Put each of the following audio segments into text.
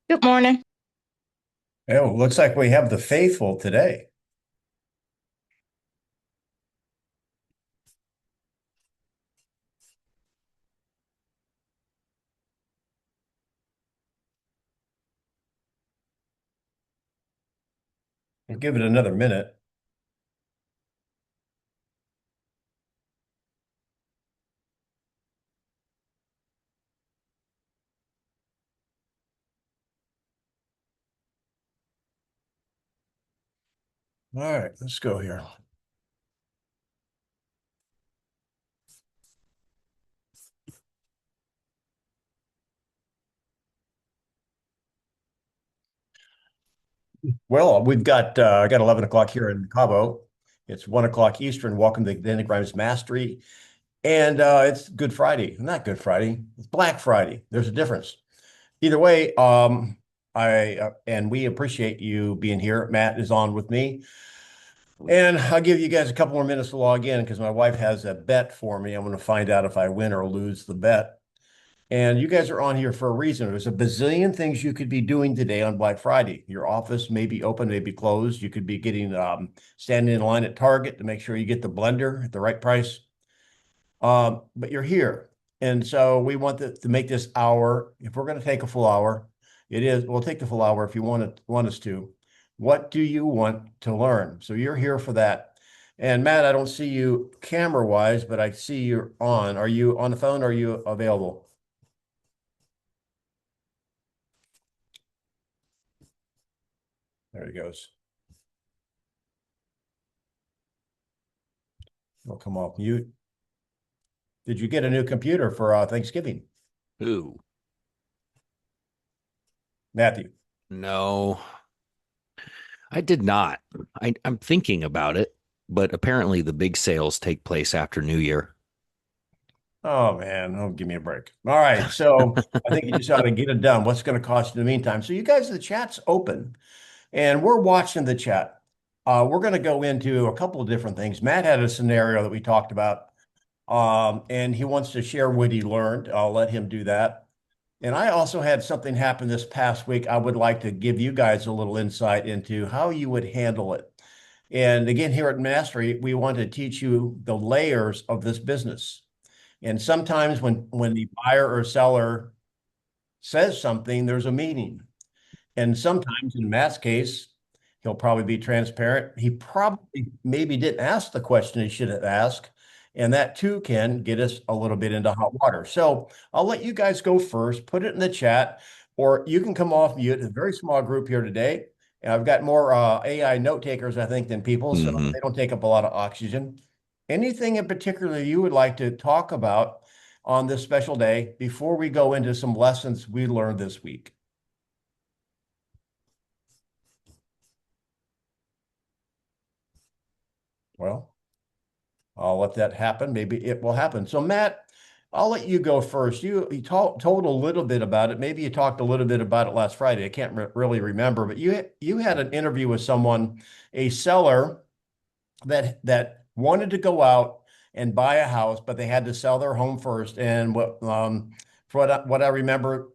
Good morning. Oh, looks like we have the faithful today. We'll give it another minute. All right, let's go here. Well, we've got I got 11 o'clock here in Cabo. It's 1 o'clock Eastern. Welcome to Denny Mastery. And it's Good Friday. Not Good Friday. It's Black Friday. There's a difference. Either way, I and we appreciate you being here. Matt is on with me. And I'll give you guys a couple more minutes to log in because my wife has a bet for me. I'm going to find out if I win or lose the bet. And you guys are on here for a reason. There's a bazillion things you could be doing today on Black Friday. Your office may be open, may be closed. You could be getting standing in line at Target to make sure you get the blender at the right price. But you're here. And so we want to make this hour. If we're going to take a full hour, we'll take the full hour if you want us to. What do you want to learn? So you're here for that. And Matt, I don't see you camera wise, but I see you're on. Are you on the phone? Or are you available? There he goes. It'll come off mute. Did you get a new computer for Thanksgiving, Ooh, Matthew? no, I did not. I'm thinking about it, but apparently the big sales take place after New Year. Oh man, oh give me a break. All right, so I think you just ought to get it done. What's going to cost you in the meantime? So you guys, the chat's open, and we're watching the chat. We're going to go into a couple of different things. Matt had a scenario that we talked about, and he wants to share what he learned. I'll let him do that. And I also had something happen this past week. I would like to give you guys a little insight into how you would handle it. And again, here at Mastery, we want to teach you the layers of this business. And sometimes when the buyer or seller says something, there's a meaning. And sometimes in Matt's case, he'll probably be transparent. He probably maybe didn't ask the question he should have asked. And that too can get us a little bit into hot water. So I'll let you guys go first, put it in the chat, or you can come off mute. It's a very small group here today. And I've got more AI note takers, I think, than people, so Hmm. they don't take up a lot of oxygen. Anything in particular you would like to talk about on this special day before we go into some lessons we learned this week? Well, I'll let that happen. Maybe it will happen. So, Matt, I'll let you go first. You told a little bit about it. Maybe you talked a little bit about it last Friday. I can't really remember, but you had an interview with someone, a seller that wanted to go out and buy a house, but they had to sell their home first. And what I remember,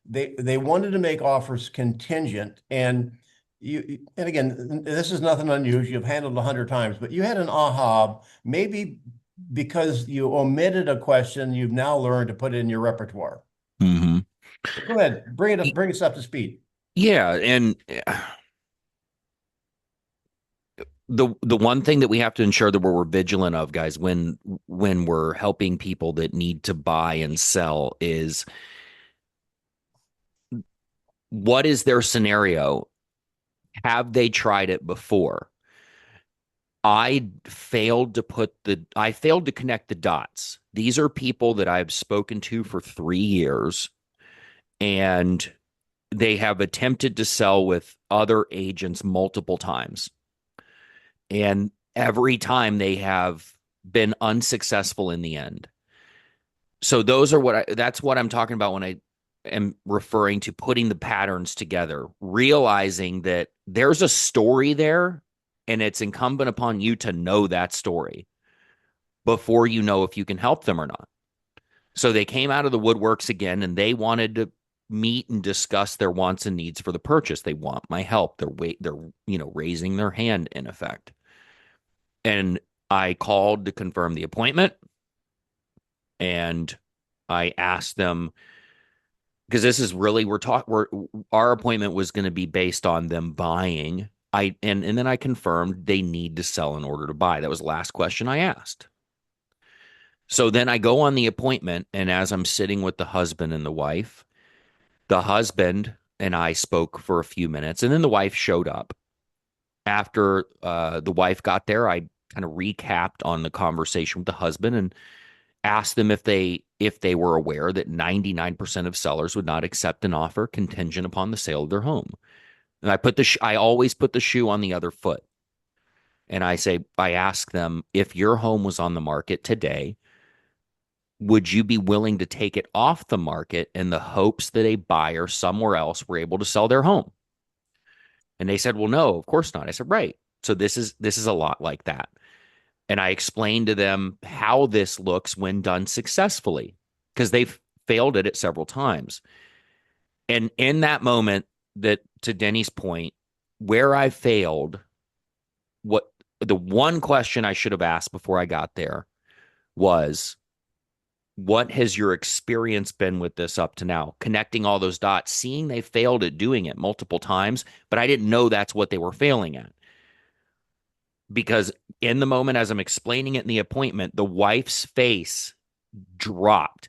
they wanted to make offers contingent. And again, this is nothing unusual. You've handled 100 times, but you had an aha, maybe because you omitted a question, you've now learned to put it in your repertoire. Hmm. Go ahead, bring us up to speed. Yeah, and the one thing that we have to ensure that we're vigilant of, guys, when we're helping people that need to buy and sell is what is their scenario? Have they tried it before? I failed to connect the dots. These are people that I've spoken to for 3 years, and they have attempted to sell with other agents multiple times. And every time they have been unsuccessful in the end. So that's what I'm talking about when I am referring to putting the patterns together, realizing that there's a story there and it's incumbent upon you to know that story before you know if you can help them or not. So they came out of the woodworks again and they wanted to meet and discuss their wants and needs for the purchase. They want my help. They're raising their hand in effect. And I called to confirm the appointment, and I asked them, because this is really we're our appointment was going to be based on them buying. And then I confirmed they need to sell in order to buy. That was the last question I asked. So then I go on the appointment, and as I'm sitting with the husband and the husband and I spoke for a few minutes, and then the wife showed up. After the wife got there, I kind of recapped on the conversation with the husband and asked them if they were aware that 99% of sellers would not accept an offer contingent upon the sale of their home. And I always put the shoe on the other foot. And I ask them, if your home was on the market today, would you be willing to take it off the market in the hopes that a buyer somewhere else were able to sell their home? And they said, well, no, of course not. I said, right. So this is a lot like that. And I explained to them how this looks when done successfully, because they've failed at it several times. And in that moment, that to Denny's point, where I failed, what the one question I should have asked before I got there was, what has your experience been with this up to now? Connecting all those dots, seeing they failed at doing it multiple times, but I didn't know that's what they were failing at. Because in the moment, as I'm explaining it in the appointment, the wife's face dropped.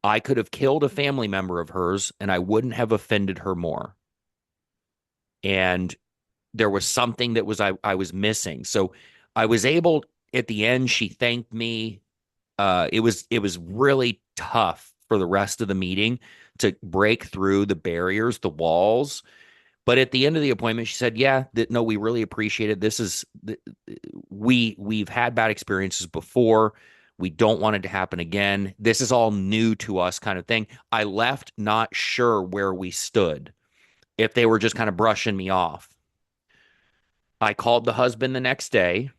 I could have killed a family member of hers and I wouldn't have offended her more. And there was something that I was missing. So I was able, at the end, she thanked me. It was really tough for the rest of the meeting to break through the barriers, the walls. But at the end of the appointment, she said, "Yeah, no, we really appreciate it. We've had bad experiences before. We don't want it to happen again. This is all new to us," kind of thing. I left not sure where we stood, if they were just kind of brushing me off. I called the husband the next day,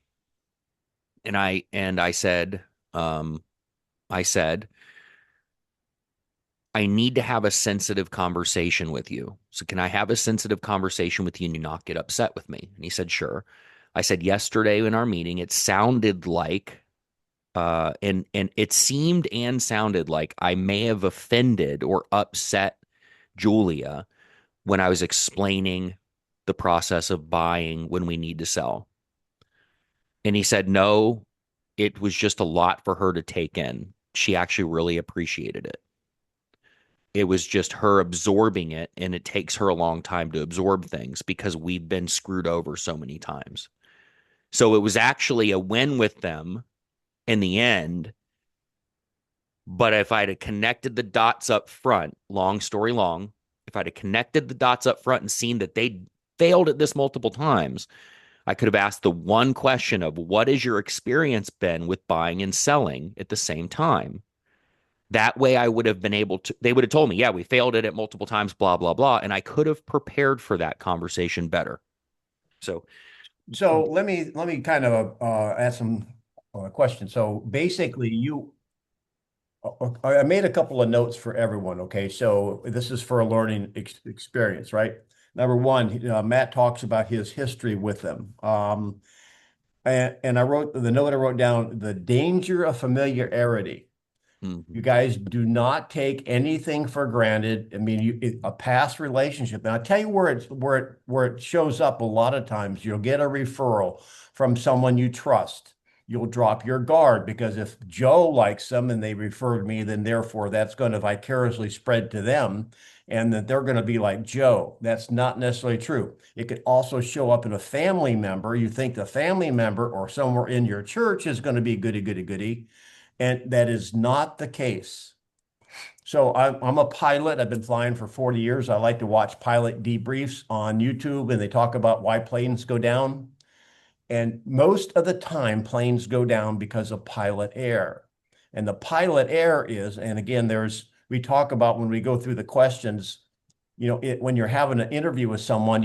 and I said, um, I said, I need to have a sensitive conversation with you. So can I have a sensitive conversation with you and you not get upset with me? And he said, sure. I said, yesterday in our meeting, it sounded like, and it seemed and sounded like I may have offended or upset Julia when I was explaining the process of buying when we need to sell. And he said, no, it was just a lot for her to take in. She actually really appreciated it. It was just her absorbing it, and it takes her a long time to absorb things because we've been screwed over so many times. So it was actually a win with them in the end. But if I'd have connected the dots up front, long story long, if I'd have connected the dots up front and seen that they failed at this multiple times, I could have asked the one question of, what has your experience been with buying and selling at the same time? That way I would have been able to, they would have told me, yeah, we failed at it multiple times, blah, blah, blah. And I could have prepared for that conversation better. So, So let me kind of ask some questions. So basically, I made a couple of notes for everyone. Okay, so this is for a learning experience, right? Number one, Matt talks about his history with them. And I wrote the note I wrote down, the danger of familiarity. You mhm. guys do not take anything for granted. I mean, a past relationship, and I'll tell you where it shows up a lot of times. You'll get a referral from someone you trust. You'll drop your guard because if Joe likes them and they referred me, then therefore that's going to vicariously spread to them, and that they're going to be like Joe. That's not necessarily true. It could also show up in a family member. You think the family member or somewhere in your church is going to be goody, goody, goody. And that is not the case. So I'm a pilot. I've been flying for 40 years. I like to watch pilot debriefs on YouTube, and they talk about why planes go down. And most of the time, planes go down because of pilot error. And the pilot error is, and again, we talk about when we go through the questions, when you're having an interview with someone,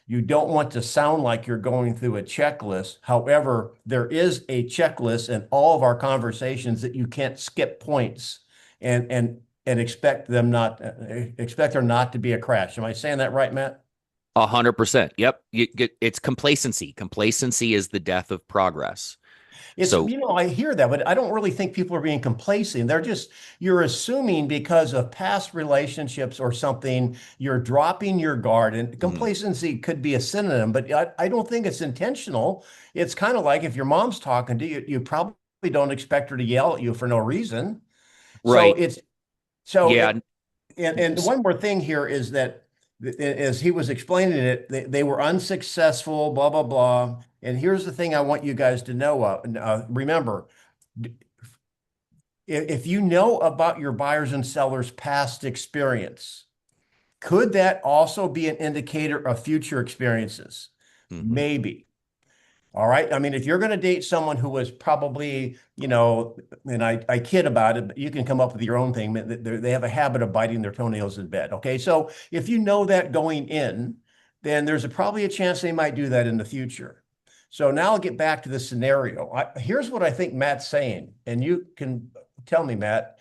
you don't want to sound like you're going through a checklist. However, there is a checklist in all of our conversations that you can't skip points. And and expect there not to be a crash. Am I saying that right, Matt? 100%. Yep. It's complacency. Complacency is the death of progress. It's, So, I hear that, but I don't really think people are being complacent. You're assuming because of past relationships or something, you're dropping your guard. And mhm. complacency could be a synonym, but I don't think it's intentional. It's kind of like if your mom's talking to you, you probably don't expect her to yell at you for no reason. So Right. it's, so Yeah. it, and one more thing here is that as he was explaining it, they were unsuccessful, blah, blah, blah. And here's the thing I want you guys to know. Remember, if you know about your buyers and sellers' past experience, could that also be an indicator of future experiences? Mhm. Maybe. All right. I mean, if you're going to date someone who was probably, and I kid about it, but you can come up with your own thing. They have a habit of biting their toenails in bed. Okay. So if you know that going in, then there's probably a chance they might do that in the future. So now I'll get back to the scenario. Here's what I think Matt's saying, and you can tell me, Matt.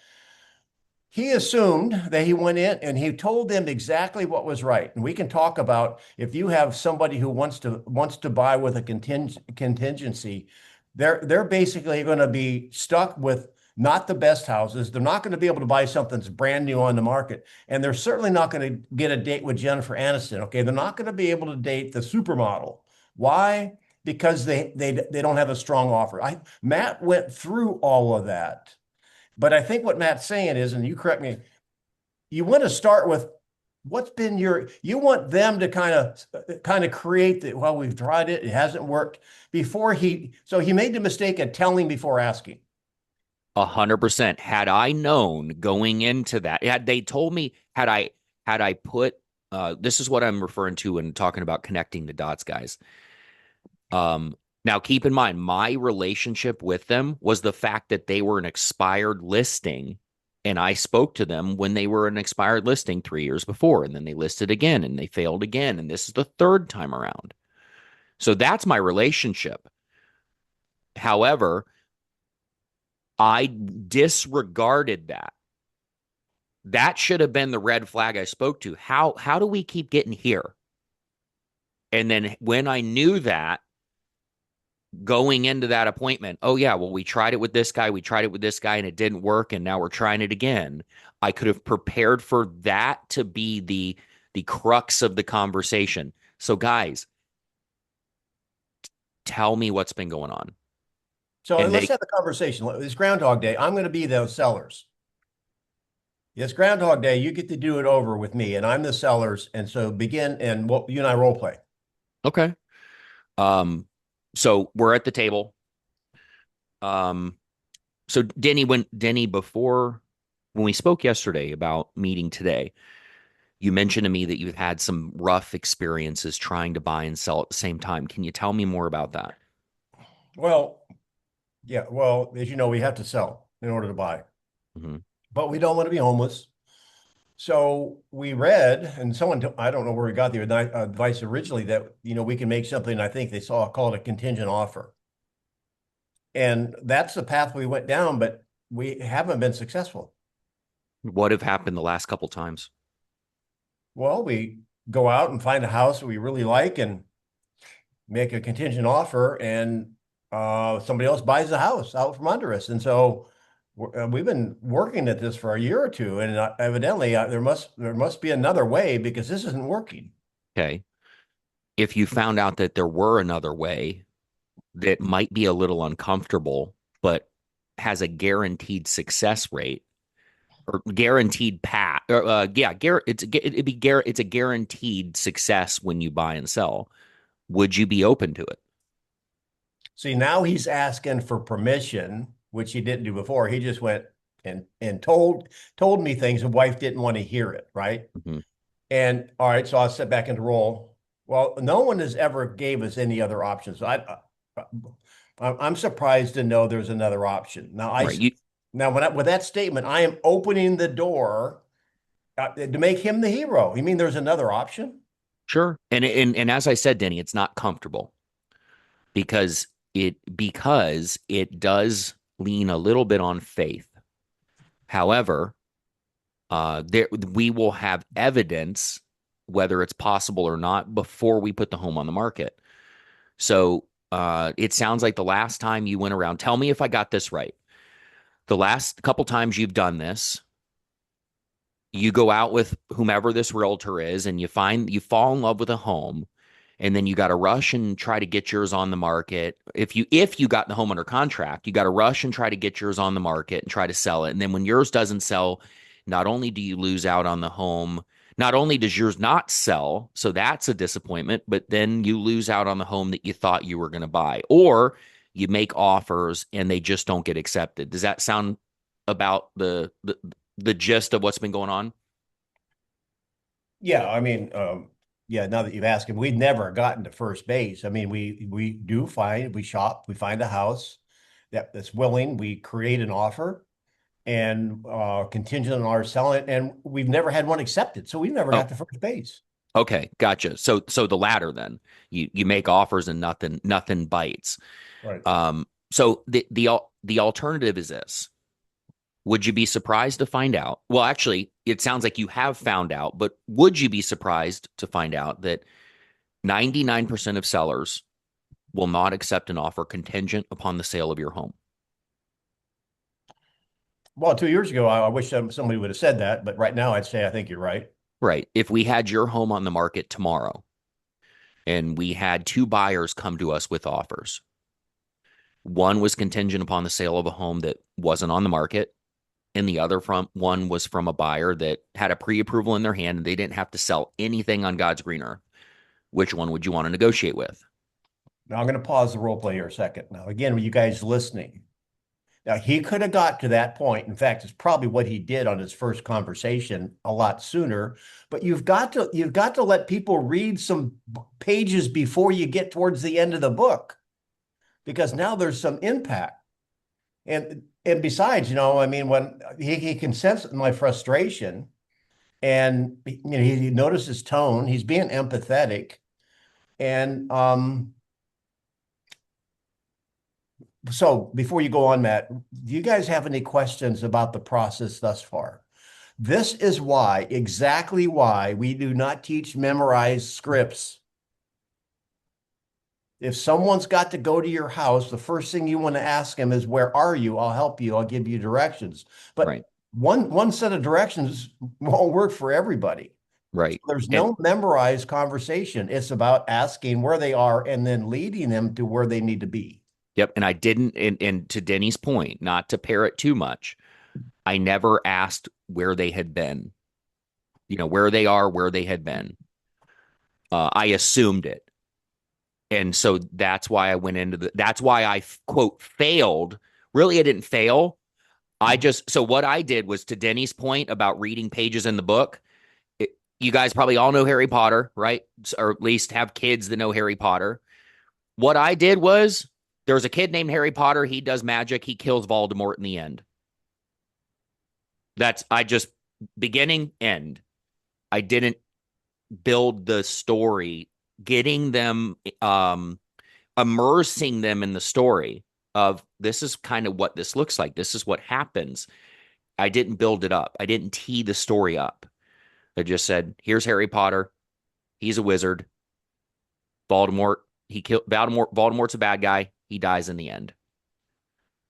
He assumed that he went in and he told them exactly what was right. And we can talk about if you have somebody who wants to buy with a contingency, they're basically going to be stuck with not the best houses. They're not going to be able to buy something that's brand new on the market. And they're certainly not going to get a date with Jennifer Aniston. Okay. They're not going to be able to date the supermodel. Why? Because they don't have a strong offer. Matt went through all of that. But I think what Matt's saying is, and you correct me, you want to start with you want them to kind of create the, well, we've tried it, it hasn't worked so he made the mistake of telling before asking. 100%. Had I known going into that, had they told me, had I put, this is what I'm referring to when talking about connecting the dots, guys. Now keep in mind, my relationship with them was the fact that they were an expired listing, and I spoke to them when they were an expired listing 3 years before, and then they listed again and they failed again, and this is the third time around. So that's my relationship. However, I disregarded that. That should have been the red flag I spoke to. How do we keep getting here? And then when I knew that going into that appointment, oh yeah, well, we tried it with this guy, we tried it with this guy, and it didn't work, and now we're trying it again. I could have prepared for that to be the crux of the conversation. So guys, tell me what's been going on. So And let's they have the conversation. It's Groundhog Day. I'm going to be those sellers. Yes, Groundhog Day, you get to do it over with me, and I'm the sellers. And so begin, and what you and I role play. okay. So we're at the table. Um, so Denny, before when we spoke yesterday about meeting today, you mentioned to me that you've had some rough experiences trying to buy and sell at the same time. Can you tell me more about that? Well, yeah, well, as you know, we have to sell in order to buy, Hmm. but we don't want to be homeless. So we read, and I don't know where we got the advice originally that, we can make something, I think they saw called a contingent offer. And that's the path we went down, but we haven't been successful. What have happened the last couple times? Well, we go out and find a house that we really like and make a contingent offer, and somebody else buys the house out from under us. And so we've been working at this for a year or two, and evidently there must be another way because this isn't working. Okay. If you found out that there were another way that might be a little uncomfortable, but has a guaranteed success rate or guaranteed pat, yeah, it's a guaranteed success when you buy and sell. Would you be open to it? See, now he's asking for permission, which he didn't do before. He just went and told me things, and wife didn't want to hear it, right? Mhm. And all right, so I'll step back into role. Well, no one has ever gave us any other options. I'm surprised to know there's another option. Right. You With that statement, I am opening the door to make him the hero. You mean there's another option? sure. And as I said, Denny, it's not comfortable because it does lean a little bit on faith. However, We will have evidence whether it's possible or not before we put the home on the market. So it sounds like the last time you went around, tell me if I got this right. The last couple times you've done this, you go out with whomever this realtor is and you fall in love with a home, and then you got to rush and try to get yours on the market. If you got the home under contract, you got to rush and try to get yours on the market and try to sell it. And then when yours doesn't sell, not only do you lose out on the home, not only does yours not sell, so that's a disappointment, but then you lose out on the home that you thought you were going to buy, or you make offers and they just don't get accepted. Does that sound about the gist of what's been going on? Yeah, I mean, yeah, now that you've asked him, we've never gotten to first base. I mean, we do find we shop, we find a house that's willing, we create an offer and contingent on our selling it, and we've never had one accepted. So we've never Oh, got to first base. okay, gotcha. So the latter then. You make offers and nothing bites. Right. So the alternative is this. Would you be surprised to find out? Well, actually, it sounds like you have found out, but would you be surprised to find out that 99% of sellers will not accept an offer contingent upon the sale of your home? Well, 2 years ago, I wish somebody would have said that, but right now I'd say I think you're right. Right. If we had your home on the market tomorrow and we had two buyers come to us with offers, one was contingent upon the sale of a home that wasn't on the market, and the other from one was from a buyer that had a pre-approval in their hand and they didn't have to sell anything on God's green earth. Which one would you want to negotiate with? Now I'm going to pause the role play here a second. Now, again, with you guys listening, now he could have got to that point. In fact, it's probably what he did on his first conversation a lot sooner. But you've got to let people read some pages before you get towards the end of the book, because now there's some impact. And besides, I mean, when he can sense my frustration, and he notices tone, he's being empathetic, and so before you go on, Matt, do you guys have any questions about the process thus far? This is why, exactly why, we do not teach memorized scripts. If someone's got to go to your house, the first thing you want to ask them is, where are you? I'll help you. I'll give you directions. But Right. one set of directions won't work for everybody. So Right. there's And no memorized conversation. It's about asking where they are and then leading them to where they need to be. yep. And I didn't, and to Denny's point, not to parrot too much, I never asked where they had been, where they are, where they had been. I assumed it. And so that's why I went that's why I quote failed. Really, I didn't fail. So what I did was, to Denny's point about reading pages in the book, you guys probably all know Harry Potter, right? Or at least have kids that know Harry Potter. What I did was, there's a kid named Harry Potter. He does magic. He kills Voldemort in the end. I just, beginning, end. I didn't build the story, getting them, immersing them in the story of, this is kind of what this looks like. This is what happens. I didn't build it up. I didn't tee the story up. I just said, here's Harry Potter. He's a wizard. Voldemort, he killed Voldemort. Voldemort's a bad guy. He dies in the end,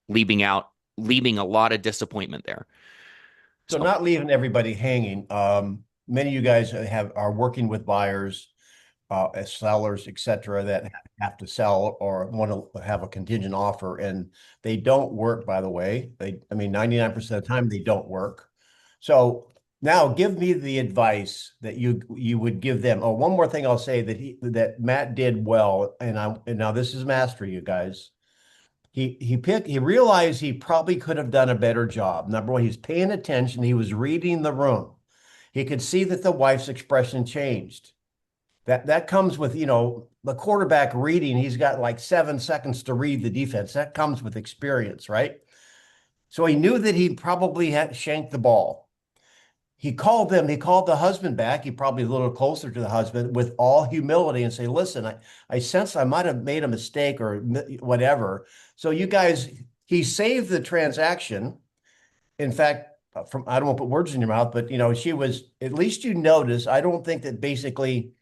leaving a lot of disappointment there. So So, not leaving everybody hanging. Many of you guys are working with buyers, as sellers, et cetera, that have to sell or want to have a contingent offer, and they don't work, by the way. I mean, 99% of the time they don't work. So now give me the advice that you would give them. Oh, one more thing I'll say that Matt did well, and now this is mastery, you guys. He realized he probably could have done a better job. Number one, he's paying attention. He was reading the room. He could see that the wife's expression changed. That comes with, the quarterback reading. He's got like 7 seconds to read the defense. That comes with experience, right? So he knew that he probably had shanked the ball. He called the husband back. He probably a little closer to the husband with all humility and say, listen, I sense I might have made a mistake or whatever. So you guys, he saved the transaction. In fact, from, I don't want to put words in your mouth, but she was, at least you notice, I don't think that basically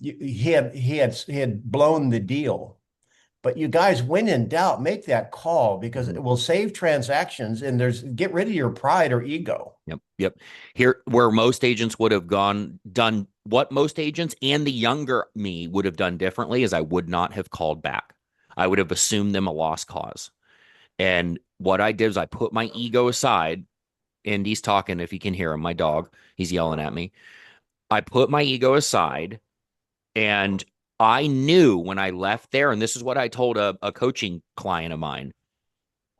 he had blown the deal. But you guys, when in doubt, make that call because Mhm. it will save transactions and get rid of your pride or ego. Yep. Yep. Here, where most agents would have done what most agents and the younger me would have done differently is I would not have called back. I would have assumed them a lost cause. And what I did is I put my ego aside. And he's talking, if you can hear him, my dog, he's yelling at me. I put my ego aside and I knew when I left there, and this is what I told a coaching client of mine,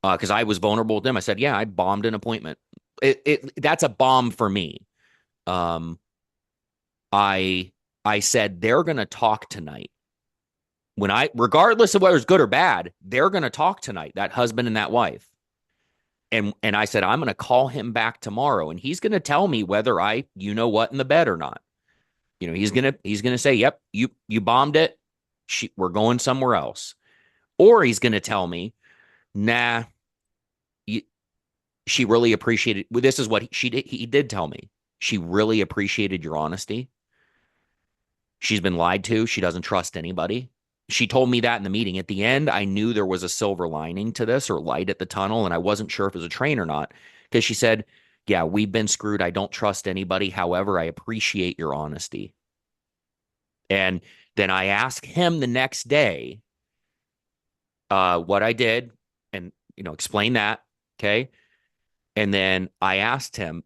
because I was vulnerable with them. I said, yeah, I bombed an appointment. That's a bomb for me. Um, I I said they're gonna talk tonight. Regardless of whether it's good or bad, they're gonna talk tonight, that husband and that wife. And I said, I'm gonna call him back tomorrow, and he's gonna tell me whether I, you know what, in the bed or not. He's gonna say, yep, you bombed it. We're going somewhere else. Or he's gonna tell me, nah, you, she really appreciated. Well, this is what he did tell me. She really appreciated your honesty. She's been lied to. She doesn't trust anybody. She told me that in the meeting. At the end, I knew there was a silver lining to this or light at the tunnel, and I wasn't sure if it was a train or not because she said, yeah, we've been screwed. I don't trust anybody. However, I appreciate your honesty. And then I asked him the next day what I did and, explain that. Okay. And then I asked him,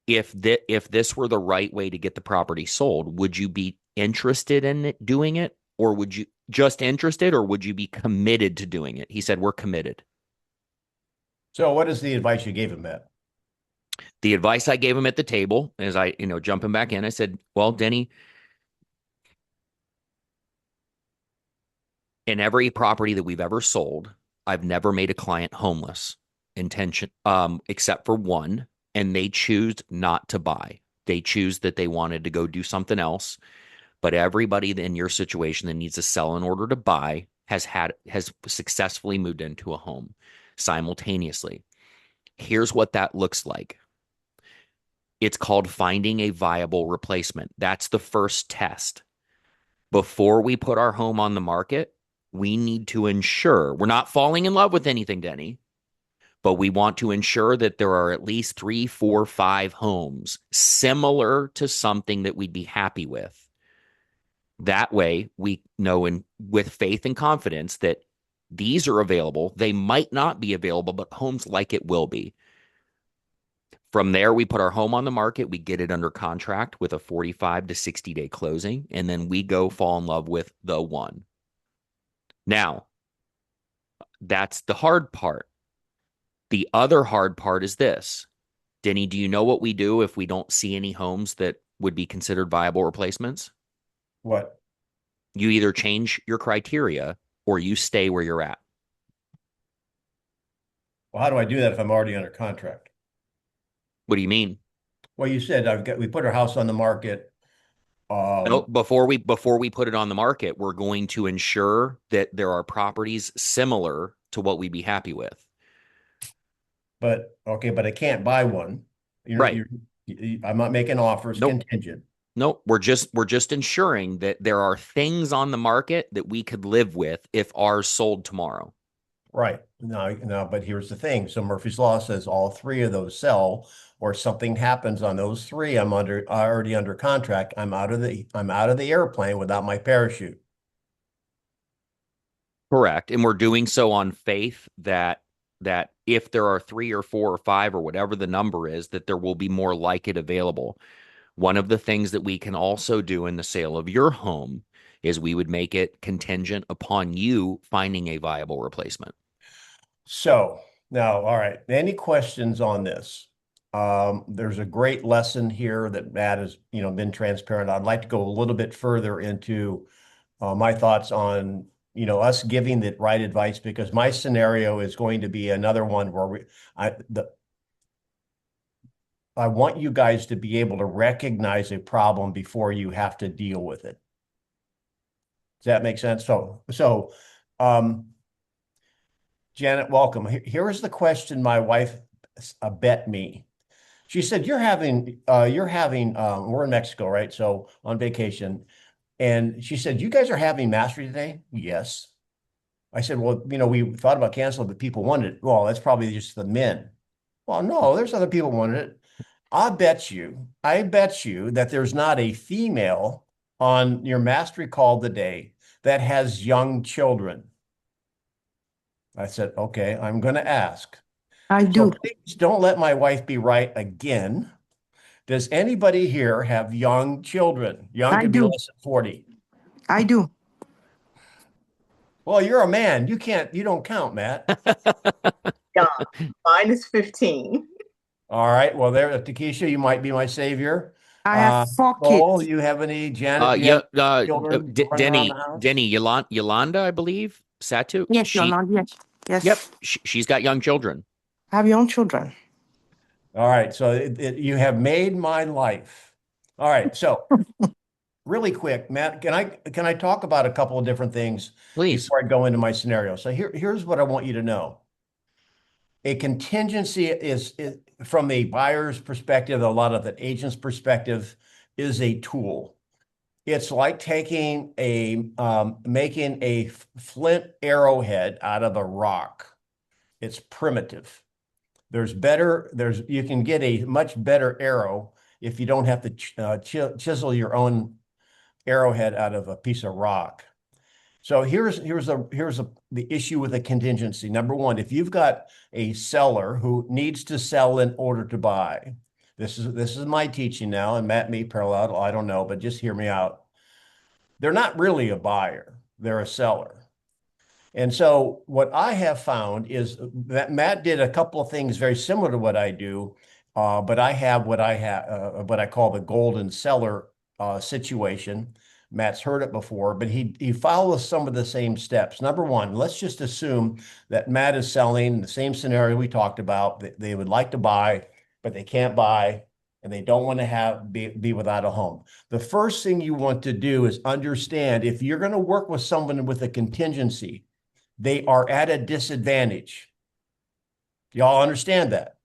if this were the right way to get the property sold, would you be interested in doing it? Or would you just interested, or would you be committed to doing it? He said, we're committed. So, what is the advice you gave him, Matt? The advice I gave him at the table as I, jumping back in, I said, well, Denny, in every property that we've ever sold, I've never made a client homeless except for one, and they choose not to buy. They choose that they wanted to go do something else. But everybody in your situation that needs to sell in order to buy has successfully moved into a home simultaneously. Here's what that looks like. It's called finding a viable replacement. That's the first test. Before we put our home on the market, we need to ensure we're not falling in love with anything, Denny, but we want to ensure that there are at least 3, 4, 5 homes similar to something that we'd be happy with. That way, we know with faith and confidence that these are available. They might not be available, but homes like it will be. From there, we put our home on the market. We get it under contract with a 45 to 60-day closing, and then we go fall in love with the one. Now, that's the hard part. The other hard part is this. Denny, do you know what we do if we don't see any homes that would be considered viable replacements? What? You either change your criteria or you stay where you're at. Well, how do I do that if I'm already under contract? What do you mean? Well, you said we put our house on the market. No, Um, before we put it on the market, we're going to ensure that there are properties similar to what we'd be happy with. but okay, but I can't buy one. Right. I'm not making offers Nope. contingent. Nope. We're just ensuring that there are things on the market that we could live with if ours sold tomorrow. Right. Now, but here's the thing. So Murphy's Law says all three of those sell, or something happens on those three. I'm already under contract. I'm out of the airplane without my parachute. Correct. And we're doing so on faith that if there are 3 or 4 or 5 or whatever the number is, that there will be more like it available. One of the things that we can also do in the sale of your home is we would make it contingent upon you finding a viable replacement. So now, all right. Any questions on this? There's a great lesson here that Matt has, been transparent. I'd like to go a little bit further into my thoughts on, us giving the right advice because my scenario is going to be another one where I want you guys to be able to recognize a problem before you have to deal with it. Does that make sense? Um, Janet, welcome. Here is the question my wife bet me. She said, we're in Mexico, right? So on vacation. And she said, you guys are having mastery today? Yes. I said, well, we thought about canceling, but people wanted it. Well, that's probably just the men. Well, no, there's other people wanted it. I bet you that there's not a female on your mastery call today that has young children. I said, okay, I'm going to ask. I So do. please don't let my wife be right again. Does anybody here have young children? Young I could be do. less than 40. I do. Well, you're a man. You don't count, Matt. Yeah, mine is 15. All right. Well, there, Takesha, you might be my savior. I have four Cole, kids. you have any? Janet, do you have Yeah, children running around the Denny, house? Denny, Yolanda, I believe, Satu. Yes, Yolanda. Yes. Yep, Yes. she's got young children. I have young children. All right. So you have made my life. All right. So really quick, Matt, can I talk about a couple of different things Please. before I go into my scenario? So here's what I want you to know. A contingency is from a buyer's perspective, a lot of the agent's perspective, is a tool. It's like making a flint arrowhead out of a rock. It's primitive. You can get a much better arrow if you don't have to chisel your own arrowhead out of a piece of rock. So the issue with a contingency. Number one, if you've got a seller who needs to sell in order to buy, this is my teaching now, and Matt may parallel, I don't know, but just hear me out. They're not really a buyer, they're a seller. And so what I have found is that Matt did a couple of things very similar to what I do, but I have what I call the golden seller situation. Matt's heard it before, but he follows some of the same steps. Number one, let's just assume that Matt is selling the same scenario we talked about. They would like to buy, but they can't buy, and they don't want to be without a home. The first thing you want to do is understand if you're going to work with someone with a contingency, they are at a disadvantage. Y'all understand that?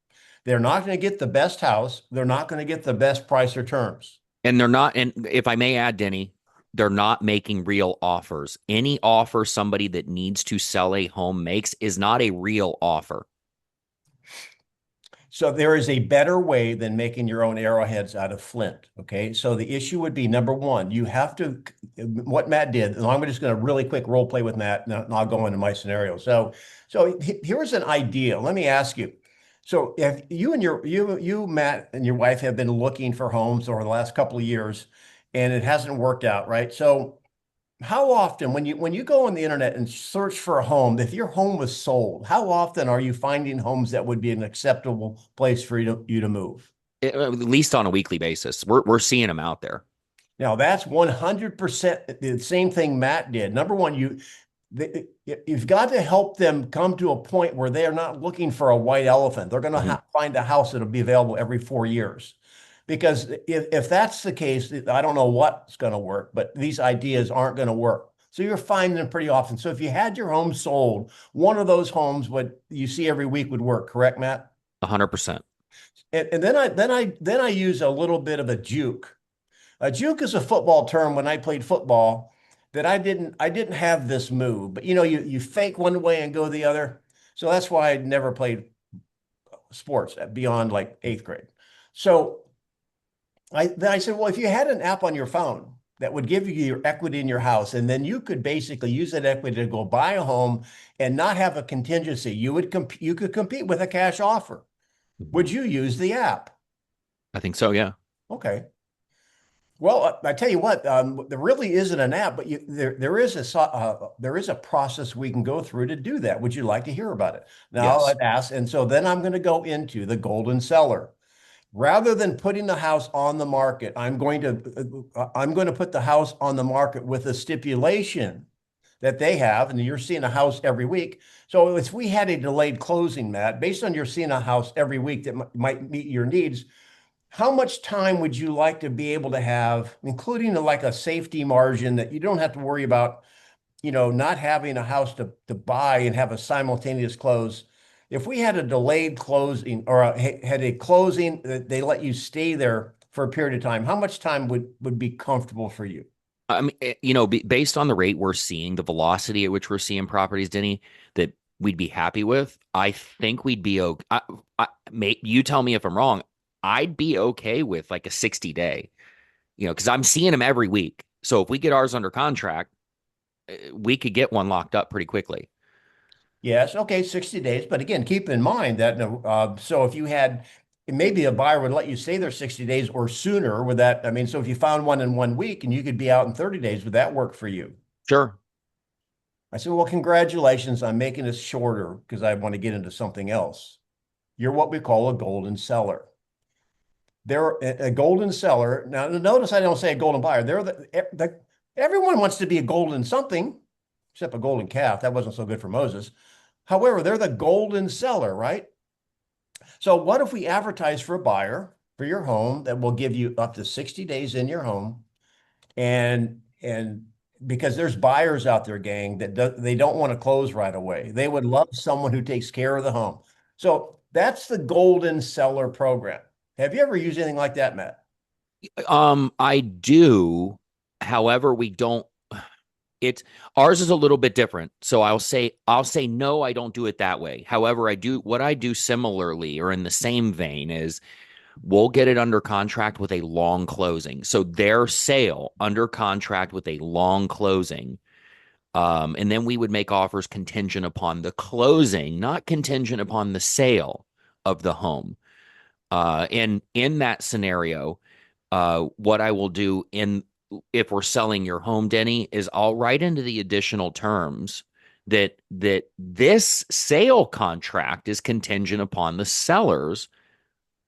They're not going to get the best house. They're not going to get the best price or terms. And they're not, and if I may add, Denny, they're not making real offers. Any offer somebody that needs to sell a home makes is not a real offer. So there is a better way than making your own arrowheads out of flint. Okay. So the issue would be number one, you have to, what Matt did, and I'm just going to really quick role play with Matt, and I'll go into my scenario. So here's an idea. Let me ask you. So if you, Matt, and your wife have been looking for homes over the last couple of years and it hasn't worked out, right? So how often when you go on the internet and search for a home, if your home was sold, how often are you finding homes that would be an acceptable place for you to move? At least on a weekly basis. We're seeing them out there. Now that's 100% the same thing Matt did. Number one, you've got to help them come to a point where they are not looking for a white elephant. They're going to find a house that'll be available every 4 years. Because if that's the case, I don't know what's going to work, but these ideas aren't going to work. So you're finding them pretty often. So if you had your home sold, one of those homes what you see every week would work, correct, Matt? 100%. And then I use a little bit of a juke. A juke is a football term when I played football that I didn't have this move, but you fake one way and go the other. So that's why I never played sports beyond like 8th grade. So I said, well, if you had an app on your phone that would give you your equity in your house, and then you could basically use that equity to go buy a home and not have a contingency, you could compete with a cash offer. Would you use the app? I think so, yeah. Okay. Well, I tell you what, there really isn't an app, but there is a process we can go through to do that. Would you like to hear about it? Now, Yes. I'd ask, and so then I'm going to go into the golden seller. Rather than putting the house on the market, I'm going to put the house on the market with a stipulation that they have, and you're seeing a house every week. So if we had a delayed closing, Matt, based on you're seeing a house every week that might meet your needs, how much time would you like to be able to have, including like a safety margin that you don't have to worry about, not having a house to buy and have a simultaneous close? if we had a delayed closing or had a closing that they let you stay there for a period of time, how much time would be comfortable for you? I mean, based on the rate we're seeing, the velocity at which we're seeing properties, Denny, that we'd be happy with, I think we'd be okay. You tell me if I'm wrong. I'd be okay with like a 60-day, because I'm seeing them every week. So if we get ours under contract, we could get one locked up pretty quickly. Yes, okay, 60 days. But again, keep in mind that so if you had maybe a buyer would let you stay there 60 days or sooner with that. I mean, so if you found one in 1 week and you could be out in 30 days, would that work for you? Sure. I said, well, congratulations. I'm making this shorter because I want to get into something else. You're what we call a golden seller. They're a golden seller. Now, notice I don't say a golden buyer. Everyone wants to be a golden something, except a golden calf. That wasn't so good for Moses. However, they're the golden seller, right? So what if we advertise for a buyer for your home that will give you up to 60 days in your home? And because there's buyers out there, gang, that they don't want to close right away. They would love someone who takes care of the home. So that's the golden seller program. Have you ever used anything like that, Matt? I do. However, we don't. Ours is a little bit different. So I'll say no, I don't do it that way. However, what I do similarly or in the same vein is we'll get it under contract with a long closing. So their sale under contract with a long closing. And then we would make offers contingent upon the closing, not contingent upon the sale of the home. And in that scenario, what I will do if we're selling your home, Denny, is I'll write into the additional terms that this sale contract is contingent upon the sellers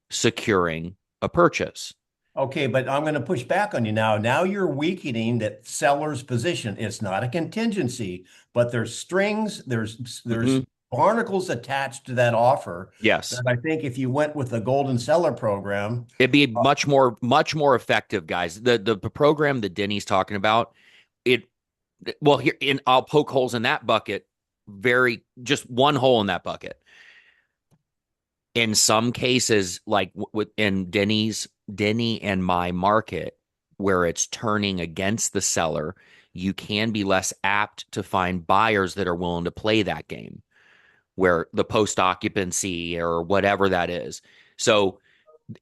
securing a purchase. Okay, but I'm going to push back on you now. Now you're weakening that seller's position. It's not a contingency, but there's strings, there's barnacles attached to that offer. Yes. That I think if you went with the golden seller program, it'd be much more effective, guys. The program that Denny's talking about, I'll poke holes in that bucket. Just one hole in that bucket. In some cases, like in Denny and my market, where it's turning against the seller, you can be less apt to find buyers that are willing to play that game, where the post occupancy or whatever that is. So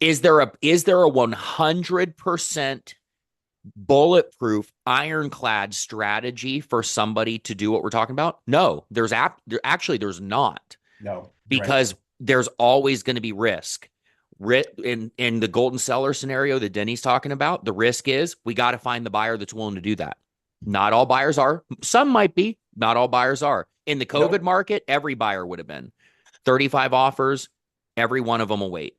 is there a 100% bulletproof ironclad strategy for somebody to do what we're talking about? No, there's not. No, because there's always going to be risk. In the golden seller scenario that Denny's talking about, the risk is we got to find the buyer that's willing to do that. Not all buyers are. Some might be. Not all buyers are. In the COVID market, every buyer would have been. 35 offers, every one of them will wait.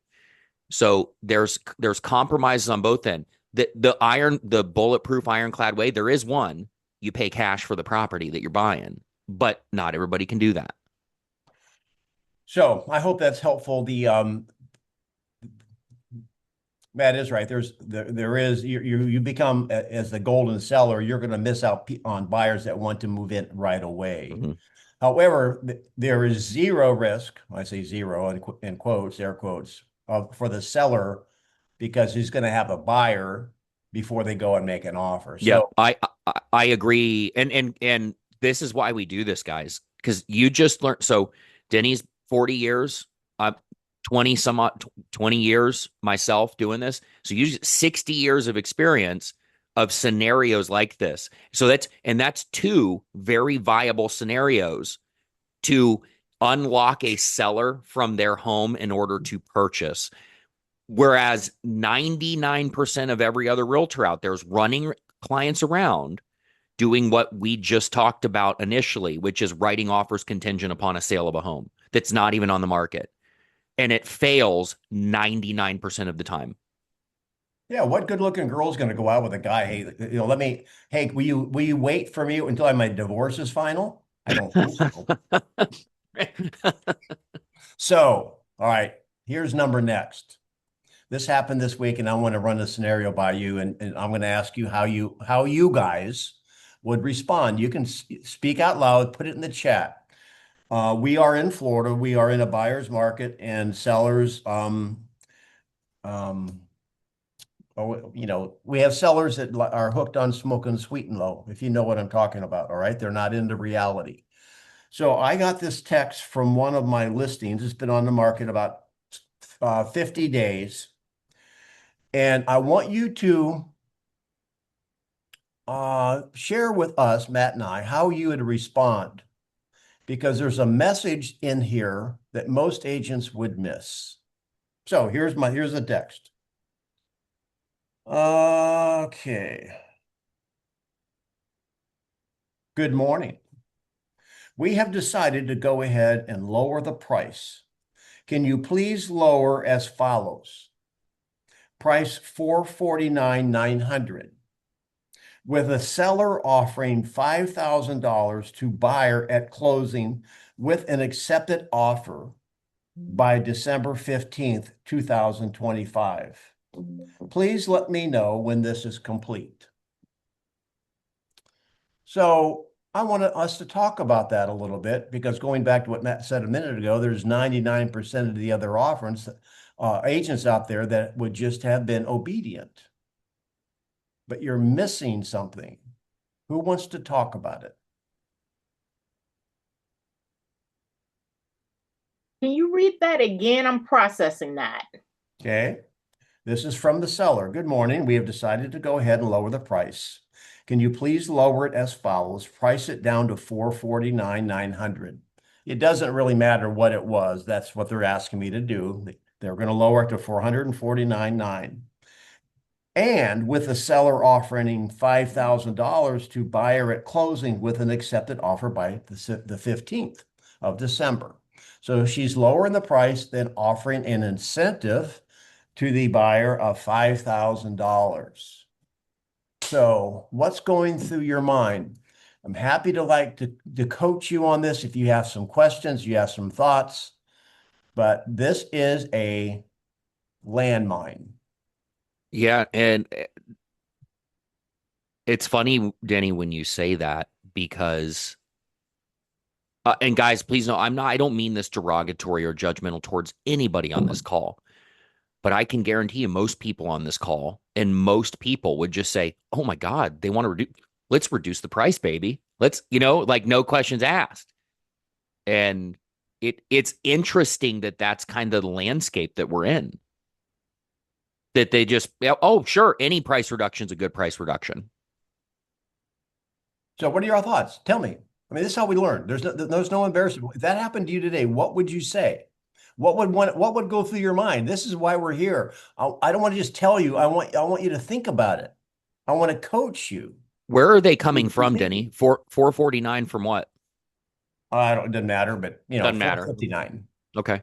So there's compromises on both ends. The bulletproof ironclad way, there is one. You pay cash for the property that you're buying, but not everybody can do that. So I hope that's helpful. Matt is right. You become as the golden seller, you're going to miss out on buyers that want to move in right away. Mm-hmm. However, there is zero risk. I say zero in quotes, air quotes, for the seller because he's going to have a buyer before they go and make an offer. Yeah, So I agree, and this is why we do this, guys, because you just learned. So Denny's 40 years, 20 years myself doing this. So you 60 years of experience of scenarios like this. So that's two very viable scenarios to unlock a seller from their home in order to purchase. Whereas 99% of every other realtor out there is running clients around doing what we just talked about initially, which is writing offers contingent upon a sale of a home that's not even on the market. And it fails 99% of the time. yeah, what good-looking girl is going to go out with a guy? Hey, will you wait for me until my divorce is final? I don't think so. So, all right, here's number next. This happened this week, and I want to run a scenario by you, and I'm going to ask you how you guys would respond. You can speak out loud, put it in the chat. We are in Florida. We are in a buyer's market, and sellers, we have sellers that are hooked on smoking sweet and low, if you know what I'm talking about. All right. They're not into reality. So I got this text from one of my listings. It's been on the market about 50 days. And I want you to share with us, Matt and I, how you would respond, because there's a message in here that most agents would miss. So here's the text. Okay. Good morning. We have decided to go ahead and lower the price. Can you please lower as follows? Price $449,900. With a seller offering $5,000 to buyer at closing with an accepted offer by December 15th, 2025. Please let me know when this is complete. So I wanted us to talk about that a little bit, because going back to what Matt said a minute ago, there's 99% of the other offerings, agents out there that would just have been obedient. But you're missing something. Who wants to talk about it? Can you read that again? I'm processing that. Okay. This is from the seller. Good morning. We have decided to go ahead and lower the price. Can you please lower it as follows? Price it down to $449,900. It doesn't really matter what it was. That's what they're asking me to do. They're going to lower it to $449,900. And with the seller offering $5,000 to buyer at closing with an accepted offer by the 15th of December. So she's lowering the price, then offering an incentive to the buyer of $5,000. So what's going through your mind? I'm happy to coach you on this if you have some questions, you have some thoughts, but this is a landmine. Yeah, and it's funny, Denny, when you say that, because and guys, please know I don't mean this derogatory or judgmental towards anybody on this call, but I can guarantee you most people on this call and most people would just say, "Oh my God, they want to let's reduce the price, baby. Let's, like no questions asked." And it's interesting that that's kind of the landscape that we're in. That they just, oh, sure, any price reduction is a good price reduction. So what are your thoughts? Tell me. I mean, this is how we learn. There's no embarrassment. If that happened to you today, what would you say? What would go through your mind? This is why we're here. I don't want to just tell you. I want you to think about it. I want to coach you. Where are they coming from, Denny? 449 from what? It doesn't matter, but Doesn't matter. 459. Okay.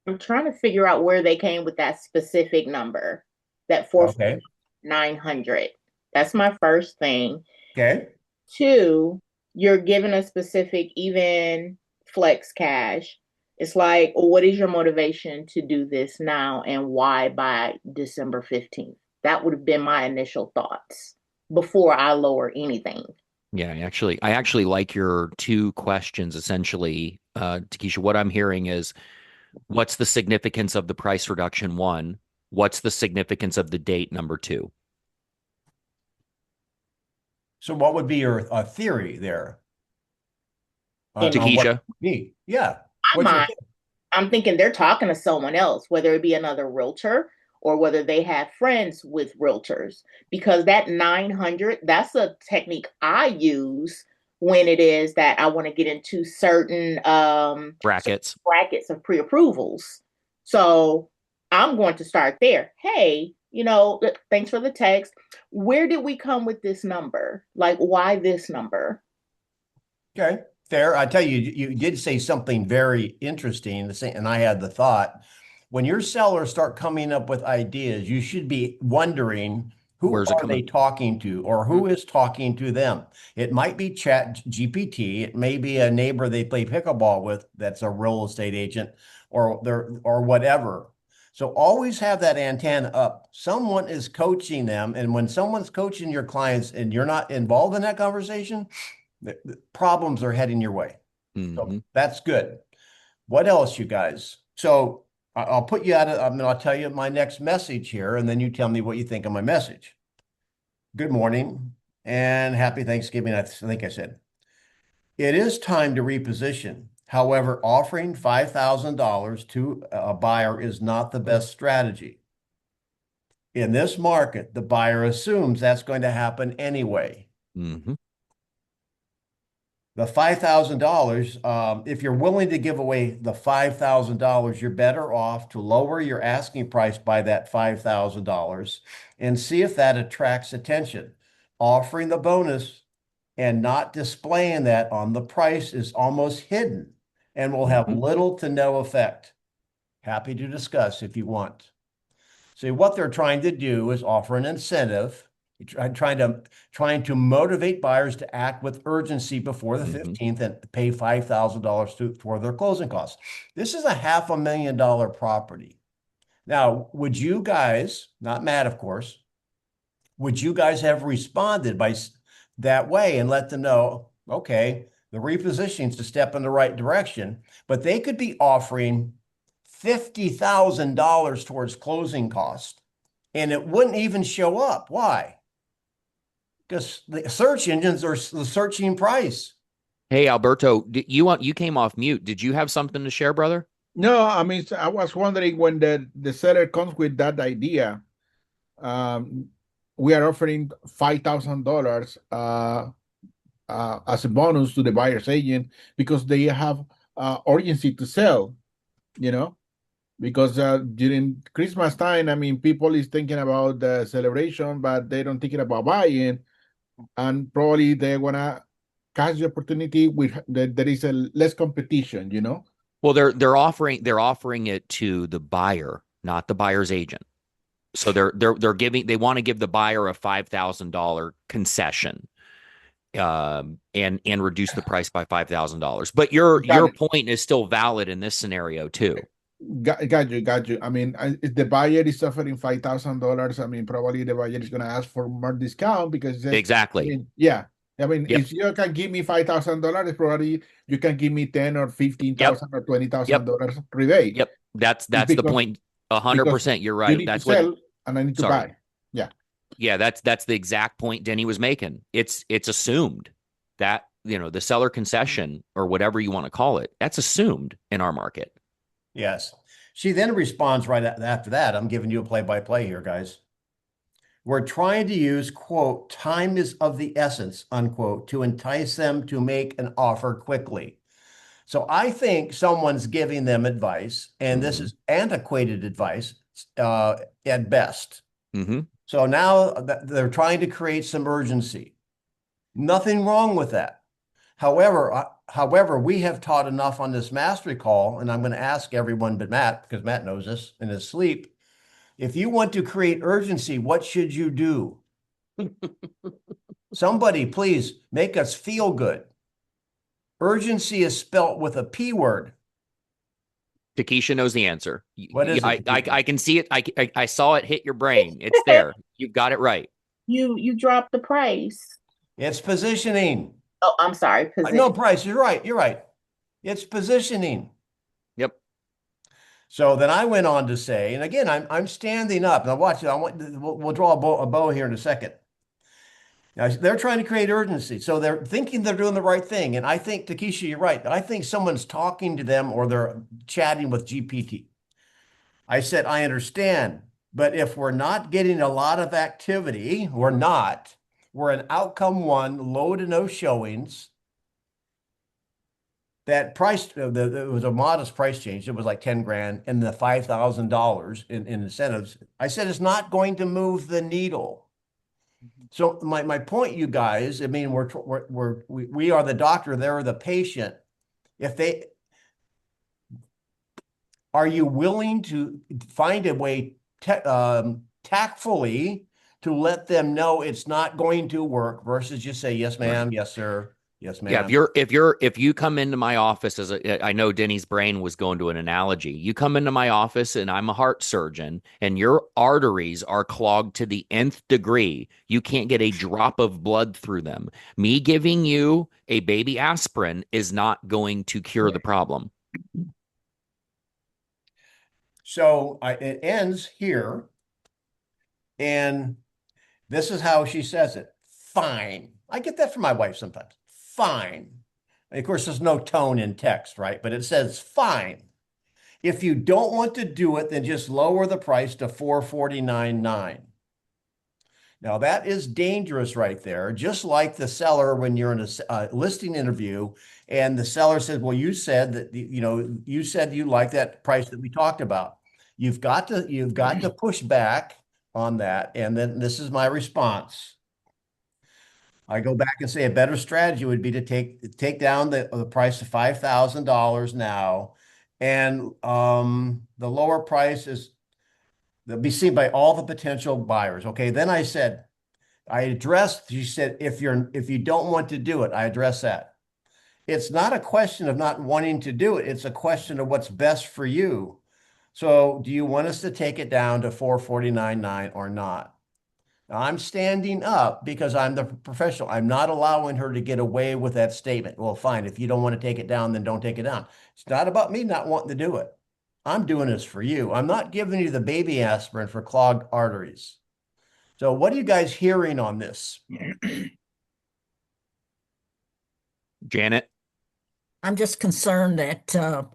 I'm trying to figure out where they came with that specific number, that Okay. 449,900. That's my first thing. Okay. Two, you're giving a specific even flex cash. It's like, what is your motivation to do this now, and why by December 15th? That would have been my initial thoughts before I lower anything. Yeah, I actually like your two questions essentially. Takesha, what I'm hearing is, what's the significance of the price reduction? One, what's the significance of the date? Number two. So what would be your theory there? Takesha? Yeah. I'm thinking they're talking to someone else, whether it be another realtor or whether they have friends with realtors, because that 900, that's a technique I use when it is that I want to get into certain brackets of pre-approvals. So I'm going to start there. Hey, thanks for the text. Where did we come with this number? Like, why this number? Okay. Fair. I tell you, you did say something very interesting, and I had the thought, when your sellers start coming up with ideas, you should be wondering, who are they talking to, or who is talking to them? It might be Chat GPT. It may be a neighbor they play pickleball with that's a real estate agent, or whatever. So always have that antenna up. Someone is coaching them, and when someone's coaching your clients and you're not involved in that conversation, the problems are heading your way. Mm-hmm. So that's good. What else, you guys? So I'll put you I'll tell you my next message here, and then you tell me what you think of my message. Good morning and happy Thanksgiving. I think I said. It is time to reposition. However, offering $5,000 to a buyer is not the best strategy. In this market, the buyer assumes that's going to happen anyway. Mm-hmm. The $5,000, if you're willing to give away the $5,000, you're better off to lower your asking price by that $5,000 and see if that attracts attention. Offering the bonus and not displaying that on the price is almost hidden and will have little to no effect. Happy to discuss if you want. See, what they're trying to do is offer an incentive, trying to motivate buyers to act with urgency before the 15th and pay $5,000 for their closing costs. This is a $500,000 property. Now, would you guys, not Matt, of course, would you guys have responded by that way and let them know, okay, the repositioning is a step in the right direction, but they could be offering $50,000 towards closing cost, and it wouldn't even show up. Why? Because the search engines are the searching price. Hey, Alberto, you came off mute. Did you have something to share, brother? No, I mean, I was wondering when the seller comes with that idea, we are offering $5,000 as a bonus to the buyer's agent because they have urgency to sell, because during Christmas time, I mean, people is thinking about the celebration, but they don't thinking about buying, and probably they want to catch the opportunity with there is a less competition, Well, they're offering it to the buyer, not the buyer's agent. So they want to give the buyer a $5,000 concession, and reduce the price by $5,000. But your point is still valid in this scenario too. Got you. I mean, if the buyer is offering $5,000, I mean, probably the buyer is going to ask for more discount because Exactly. I mean, yeah. I mean, Yep. if you can give me $5,000, probably you can give me 10 or 15,000 or $20,000 rebate. Yep. That's the point. 100%. You're right. You need That's to sell and I need to buy. Yeah. Yeah. That's the exact point Denny was making. It's assumed that, the seller concession or whatever you want to call it, that's assumed in our market. Yes. She then responds right after that. I'm giving you a play-by-play here, guys. We're trying to use, quote, time is of the essence, unquote, to entice them to make an offer quickly. So I think someone's giving them advice, and this is antiquated advice at best. So now they're trying to create some urgency. Nothing wrong with that. However, we have taught enough on this mastery call, and I'm going to ask everyone but Matt, because Matt knows this in his sleep. If you want to create urgency, what should you do? Somebody, please make us feel good. Urgency is spelt with a P word. Takesha knows the answer. What is it? I can see it. I saw it hit your brain. It's there. You've got it right. You dropped the price. It's positioning. Oh, I'm sorry. Position. No, price. You're right. It's positioning. Yep. So then I went on to say, and again, I'm standing up. Now watch it. We'll draw a bow here in a second. Now they're trying to create urgency, so they're thinking they're doing the right thing. And I think, Takesha, you're right. I think someone's talking to them or they're chatting with GPT. I said, I understand, but if we're not getting a lot of activity, we're an outcome one, low to no showings. That price, it was a modest price change. It was like 10 grand and the $5,000 in incentives. I said, it's not going to move the needle. So my point, you guys, I mean, we are the doctor, they're the patient. Are you willing to find a way tactfully to let them know it's not going to work versus just say, yes, ma'am, yes, sir, Yes, Yeah, ma'am. if you come into my office I know Denny's brain was going to an analogy. You come into my office and I'm a heart surgeon and your arteries are clogged to the nth degree. You can't get a drop of blood through them. Me giving you a baby aspirin is not going to cure the problem. So it ends here, and this is how she says it. Fine. I get that from my wife sometimes. Fine. And of course, there's no tone in text, right? But it says fine. If you don't want to do it, then just lower the price to $449.9. Now that is dangerous right there. Just like the seller when you're in a listing interview and the seller says, "Well, you said that you said you like that price that we talked about." You've got to push back on that. And then this is my response. I go back and say a better strategy would be to take down the price to $5,000 now, and the lower price is they'll be seen by all the potential buyers. Okay. Then I addressed, you said, if you don't want to do it, I address that. It's not a question of not wanting to do it. It's a question of what's best for you. So do you want us to take it down to 449.9 or not? Now, I'm standing up because I'm the professional. I'm not allowing her to get away with that statement. Well, fine. If you don't want to take it down, then don't take it down. It's not about me not wanting to do it. I'm doing this for you. I'm not giving you the baby aspirin for clogged arteries. So what are you guys hearing on this? Janet? I'm just concerned that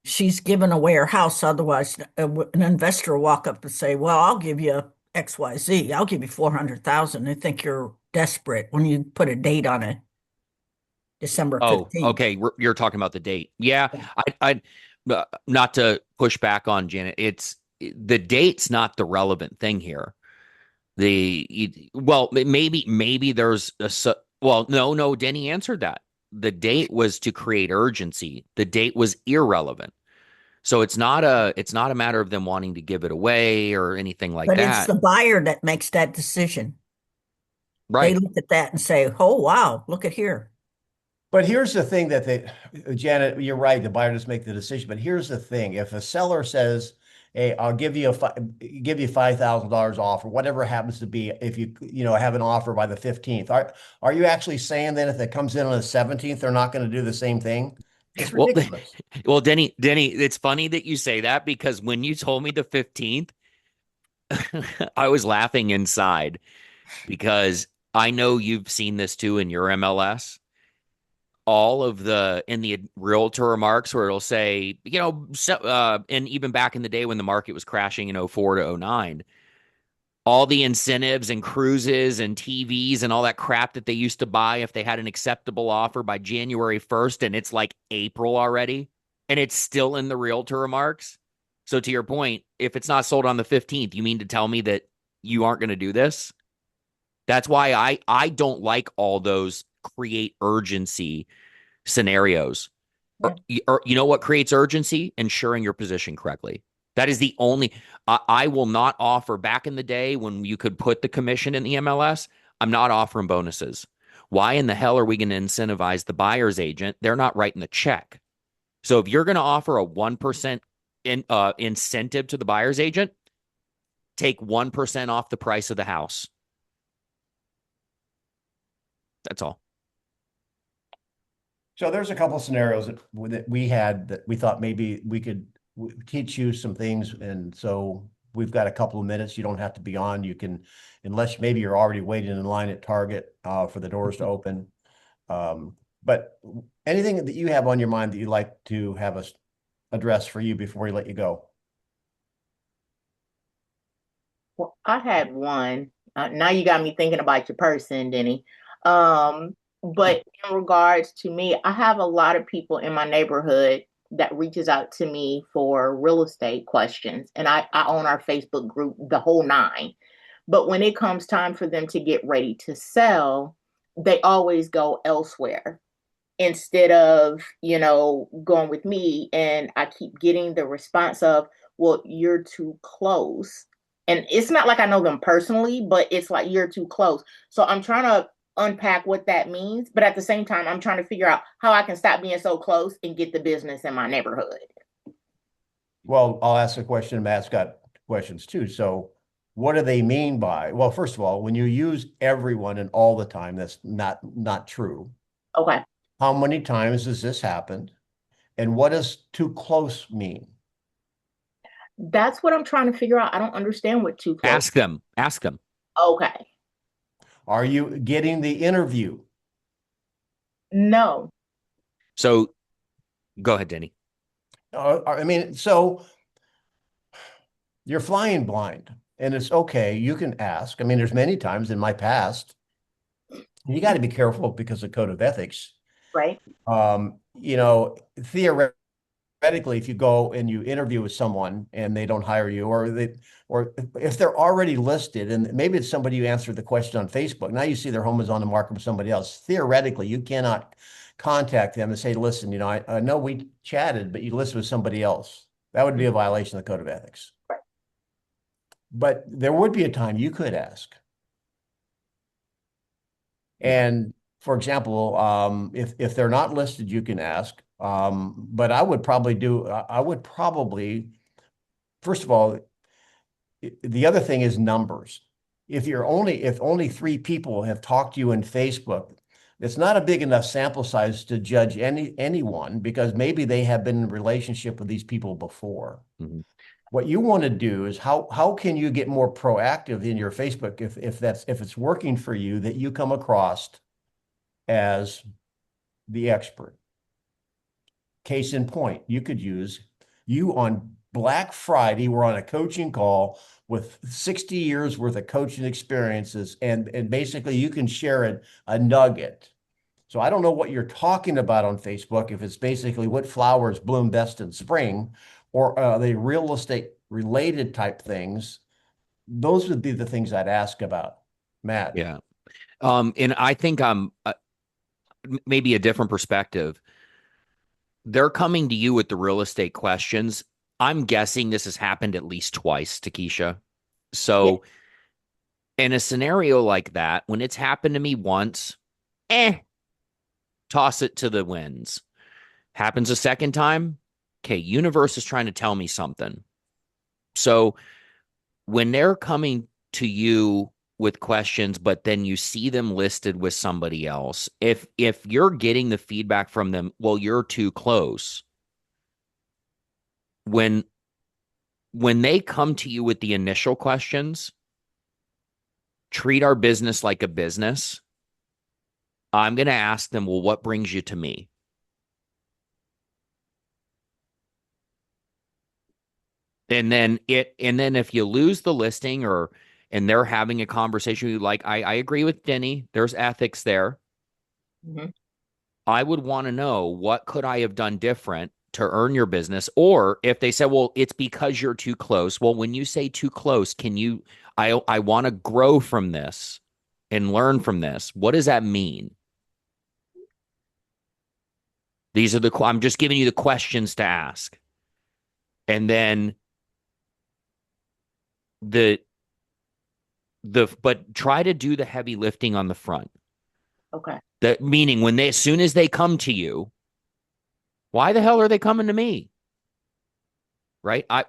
she's given away her house. Otherwise, an investor will walk up and say, "Well, I'll give you XYZ. I'll give you 400,000." They think you're desperate when you put a date on it, December Oh, 15th. okay. You're talking about the date. Yeah, I not to push back on Janet. The date's not the relevant thing here. Well, maybe there's well, no, Denny answered that. The date was to create urgency. The date was irrelevant. So it's not a matter of them wanting to give it away or anything like But it's that. the buyer that makes that decision. They Right. look at that and say, "Oh, wow, look at here." But here's the thing Janet, you're right. The buyer just make the decision. But here's the thing: if a seller says, "Hey, I'll give you $5,000 off," or whatever it happens to be, if you have an offer by the 15th, are you actually saying then if it comes in on the 17th, they're not going to do the same thing? It's Well, ridiculous. well, Denny, it's funny that you say that because when you told me the 15th, I was laughing inside because I know you've seen this too in your MLS. All of in the realtor remarks where it'll say, and even back in the day when the market was crashing in 04 to 09, all the incentives and cruises and TVs and all that crap that they used to buy if they had an acceptable offer by January 1st, and it's like April already, and it's still in the realtor remarks. So to your point, if it's not sold on the 15th, you mean to tell me that you aren't going to do this? That's why I don't like all those create urgency scenarios. Or you know what creates urgency? Ensuring your position correctly. That is the only. I will not offer. Back in the day when you could put the commission in the MLS, I'm not offering bonuses. Why in the hell are we going to incentivize the buyer's agent? They're not writing the check. So if you're going to offer a 1% incentive to the buyer's agent, take 1% off the price of the house. That's all. So there's a couple of scenarios that we had that we thought maybe we could teach you some things. And so we've got a couple of minutes. You don't have to be on. You can, unless maybe you're already waiting in line at Target for the doors to open. But anything that you have on your mind that you'd like to have us address for you before we let you go? Well, I had one. Now you got me thinking about your person, Denny. But in regards to me, I have a lot of people in my neighborhood that reaches out to me for real estate questions. And I own our Facebook group, the whole nine. But when it comes time for them to get ready to sell, they always go elsewhere instead of, going with me. And I keep getting the response of, "Well, you're too close." And it's not like I know them personally, but it's like, "You're too close." So I'm trying to unpack what that means. But at the same time, I'm trying to figure out how I can stop being so close and get the business in my neighborhood. Well, I'll ask a question. Matt's got questions too. So what do they mean by, well, first of all, when you use everyone and all the time, that's not true. Okay. How many times has this happened? And what does too close mean? That's what I'm trying to figure out. I don't understand what too close. Ask them. Ask them. Okay. Are you getting the interview? No. So go ahead, Denny. I mean, so you're flying blind, and it's okay. You can ask. I mean, there's many times in my past, you got to be careful because of code of ethics. Right. You know, theoretically, if you go and you interview with someone and they don't hire you, or if they're already listed, and maybe it's somebody you answered the question on Facebook, now you see their home is on the market with somebody else. Theoretically, you cannot contact them and say, listen, you know, I know we chatted, but you listed with somebody else. That would be a violation of the code of ethics. Right. But there would be a time you could ask. And for example, if they're not listed, you can ask. But I would probably, first of all, the other thing is numbers. If only 3 people have talked to you in Facebook, it's not a big enough sample size to judge anyone, because maybe they have been in a relationship with these people before. Mm-hmm. What you want to do is how can you get more proactive in your Facebook if it's working for you, that you come across as the expert. Case in point, you could use you on Black Friday. We're on a coaching call with 60 years worth of coaching experiences, and basically you can share a nugget. So I don't know what you're talking about on Facebook, if it's basically what flowers bloom best in spring, or the real estate related type things. Those would be the things I'd ask about, Matt. Yeah. And I think maybe a different perspective. They're coming to you with the real estate questions. I'm guessing this has happened at least twice to Keisha. So in a scenario like that, when it's happened to me once, toss it to the winds. Happens a second time, okay, universe is trying to tell me something. So when they're coming to you with questions, but then you see them listed with somebody else, if you're getting the feedback from them, well, you're too close. When they come to you with the initial questions, treat our business like a business. I'm going to ask them, well, what brings you to me? And then if you lose the listing, and they're having a conversation with you, like I agree with Denny, there's ethics there. Mm-hmm. I would want to know, what could I have done different to earn your business? Or if they say, well, it's because you're too close. Well, when you say too close, I want to grow from this and learn from this. What does that mean? I'm just giving you the questions to ask. And then but try to do the heavy lifting on the front. Okay. That meaning as soon as they come to you, why the hell are they coming to me? Right? I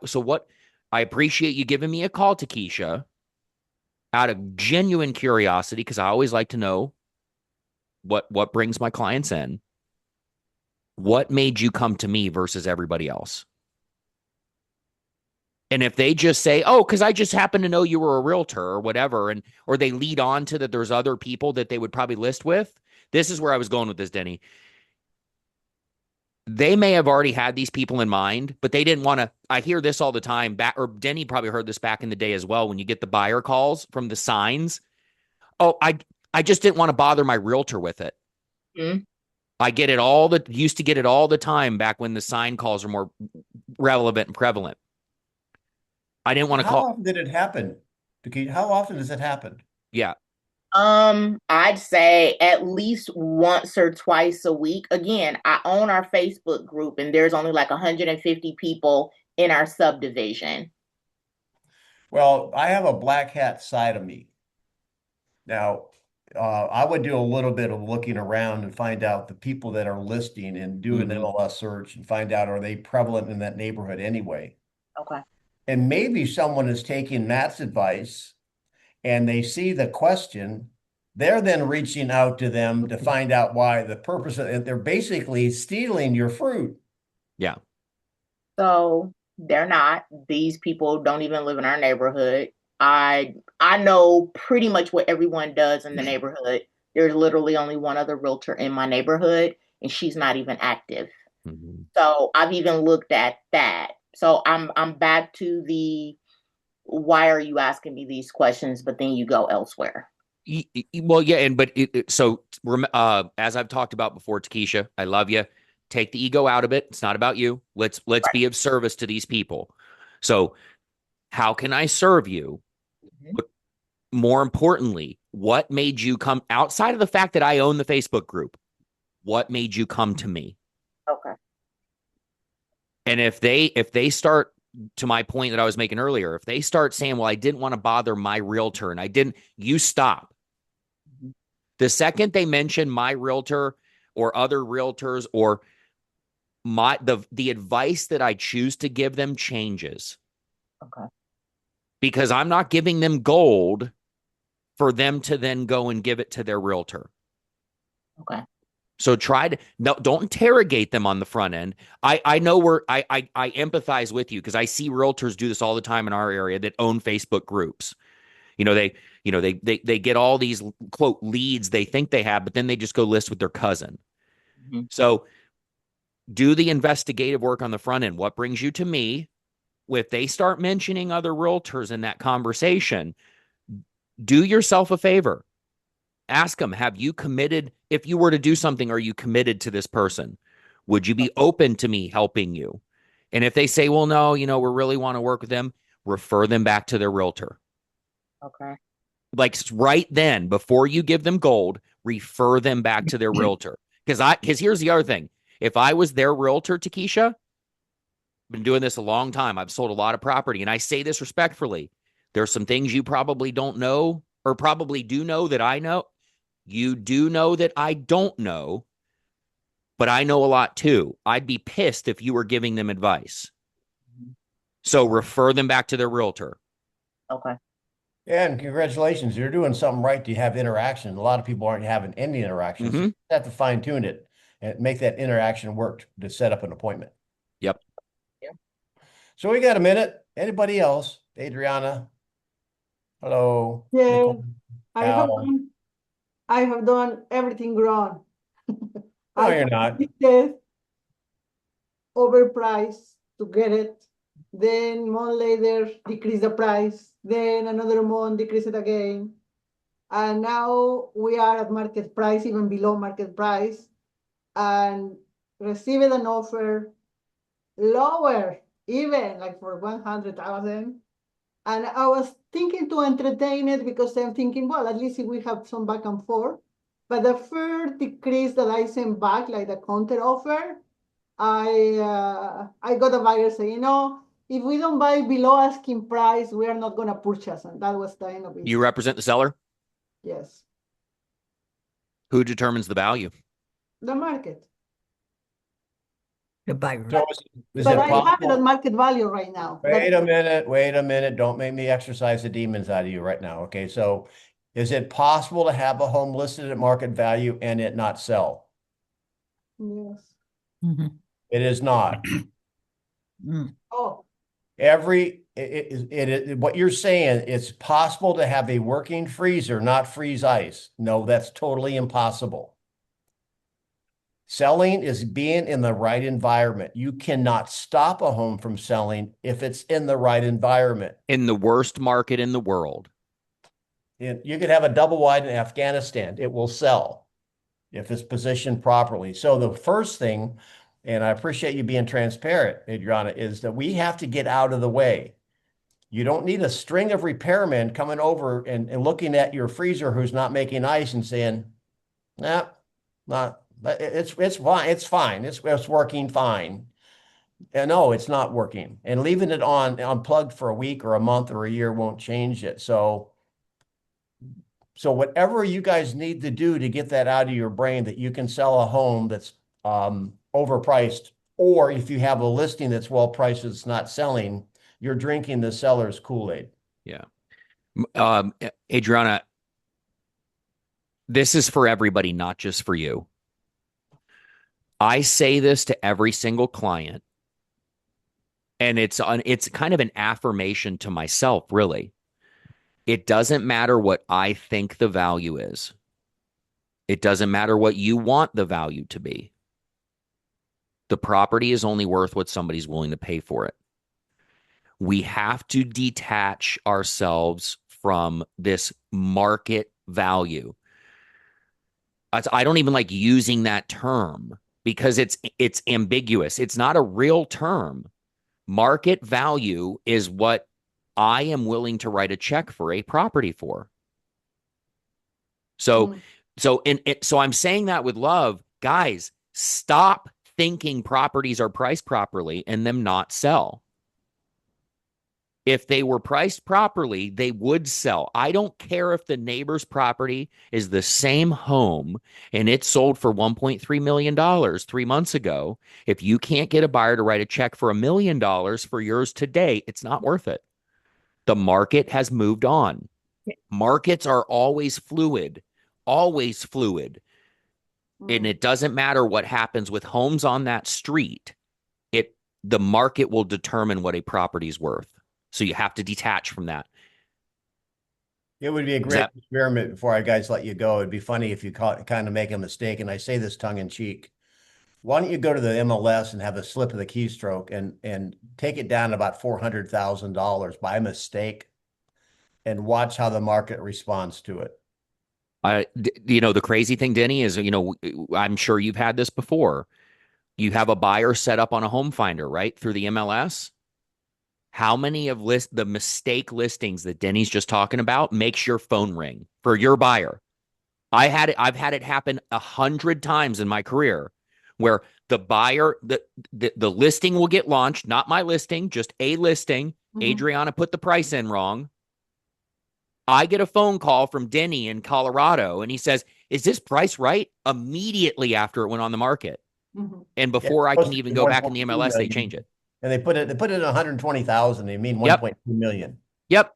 appreciate you giving me a call, to Keisha, out of genuine curiosity, because I always like to know what brings my clients in. What made you come to me versus everybody else? And if they just say, oh, because I just happen to know you were a realtor or whatever, or they lead on to that there's other people that they would probably list with. This is where I was going with this, Denny. They may have already had these people in mind, but they didn't want to. I hear this all the time. Or Denny probably heard this back in the day as well, when you get the buyer calls from the signs. Oh, I just didn't want to bother my realtor with it. Mm-hmm. I used to get it all the time back when the sign calls are more relevant and prevalent. I didn't want to call. How often did it happen? How often does it happen? Yeah. I'd say at least once or twice a week. Again, I own our Facebook group, and there's only like 150 people in our subdivision. Well, I have a black hat side of me. Now, I would do a little bit of looking around and find out the people that are listing and do an Mhm. MLS search and find out, are they prevalent in that neighborhood anyway? Okay. And maybe someone is taking Matt's advice and they see the question, they're then reaching out to them to find out why the purpose of it. They're basically stealing your fruit. Yeah. So they're not. These people don't even live in our neighborhood. I know pretty much what everyone does in the neighborhood. There's literally only one other realtor in my neighborhood, and she's not even active. Mhm. So I've even looked at that. So I'm back to the why are you asking me these questions, but then you go elsewhere. Well, yeah, as I've talked about before, Takesha, I love you. Take the ego out of it. It's not about you. Let's Right. be of service to these people. So, how can I serve you? Mhm. But more importantly, what made you come outside of the fact that I own the Facebook group? What made you come to me? Okay. And if they start, to my point that I was making earlier, if they start saying, well, I didn't want to bother my realtor and I didn't, you stop. Mhm. The second they mention my realtor or other realtors or the advice that I choose to give them changes, Okay. because I'm not giving them gold for them to then go and give it to their realtor. Okay. So don't interrogate them on the front end. I know I empathize with you because I see realtors do this all the time in our area that own Facebook groups. They get all these quote leads they think they have, but then they just go list with their cousin. Mhm. So do the investigative work on the front end. What brings you to me? If they start mentioning other realtors in that conversation, do yourself a favor. Ask them, have you committed? If you were to do something, are you committed to this person? Would you be open to me helping you? And if they say, well, no, we really want to work with them, refer them back to their realtor. Okay. Like right then, before you give them gold, refer them back to their realtor. Because here's the other thing. If I was their realtor, Takesha, been doing this a long time. I've sold a lot of property, and I say this respectfully. There's some things you probably don't know or probably do know that I know. You do know that I don't know, but I know a lot too. I'd be pissed if you were giving them advice. So refer them back to their realtor. Okay. And congratulations, you're doing something right to have interaction. A lot of people aren't having any interaction. So Mhm. you have to fine tune it and make that interaction work to set up an appointment. Yep. So we got a minute. Anybody else? Adriana. Hello. Yeah, Nicole. I have Al. done I have done everything wrong. No, I you're not. committed overpriced to get it. Then month later decrease the price. Then another month decrease it again. And now we are at market price, even below market price, and received an offer lower, even like for 100,000. And I was thinking to entertain it because I'm thinking, well, at least if we have some back and forth. But the first decrease that I sent back, like the counter offer, I got a buyer saying, no, if we don't buy below asking price, we are not going to purchase. And that was the end of it. You represent the seller? Yes. Who determines the value? The market. The buyer. So is But it I have it at possible? market value right now. Wait a minute. Wait a minute. Don't make me exercise the demons out of you right now. Okay. So is it possible to have a home listed at market value and it not sell? Yes. Mhm. It is not. Mm. Oh, What you're saying, it's possible to have a working freezer, not freeze ice. No, that's totally impossible. Selling is being in the right environment. You cannot stop a home from selling if it's in the right environment. In the worst market in the world. You could have a double wide in Afghanistan. It will sell if it's positioned properly. So the first thing, and I appreciate you being transparent, Adriana, is that we have to get out of the way. You don't need a string of repairmen coming over and looking at your freezer who's not making ice and saying, nah, not, it's fine. It's fine. It's working fine. And no, it's not working. And leaving it on unplugged for a week or a month or a year won't change it. So So whatever you guys need to do to get that out of your brain that you can sell a home that's overpriced, or if you have a listing that's well priced, it's not selling, you're drinking the seller's Kool-Aid. Yeah. Adriana, this is for everybody, not just for you. I say this to every single client, and it's kind of an affirmation to myself, really. It doesn't matter what I think the value is. It doesn't matter what you want the value to be. The property is only worth what somebody's willing to pay for it. We have to detach ourselves from this market value. I don't even like using that term because it's ambiguous. It's not a real term. Market value is what I am willing to write a check for a property for. So I'm saying that with love, guys, stop thinking properties are priced properly and them not sell. If they were priced properly, they would sell. I don't care if the neighbor's property is the same home and it sold for $1.3 million 3 months ago. If you can't get a buyer to write a check for $1 million for yours today, it's not worth it. The market has moved on. Markets are always fluid, always fluid. And it doesn't matter what happens with homes on that street. The market will determine what a property is worth. So you have to detach from that. It would be a great experiment before I guys let you go. It'd be funny if you kind of make a mistake, and I say this tongue in cheek. Why don't you go to the MLS and have a slip of the keystroke and take it down about $400,000 by mistake and watch how the market responds to it. The crazy thing, Denny, is, I'm sure you've had this before. You have a buyer set up on a home finder, right? Through the MLS. How many of the mistake listings that Denny's just talking about makes your phone ring for your buyer? I've had it happen 100 times in my career where the buyer, the listing will get launched, not my listing, just a listing. Adriana put the price in wrong. I get a phone call from Denny in Colorado, and he says, "Is this price right?" Immediately after it went on the market. And before I can even go back in the MLS, they change it. And they put it at 120,000. They mean 1.2 million. Yep.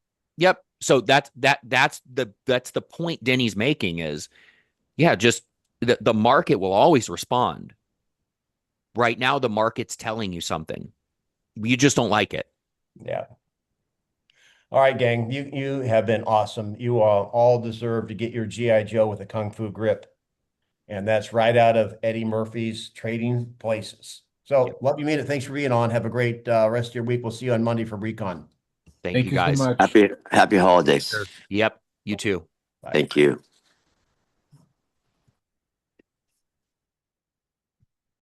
So that's the point Denny's making is, just the market will always respond. Right now, the market's telling you something. You just don't like it. Yeah. All right, gang. You have been awesome. You all deserve to get your G.I. Joe with a Kung Fu grip. And that's right out of Eddie Murphy's Trading Places. So love you, Mina. Thanks for being on. Have a great rest of your week. We'll see you on Monday for Recon. Thank you, guys. So much. Happy holidays. Yep. You too. Bye. Thank you.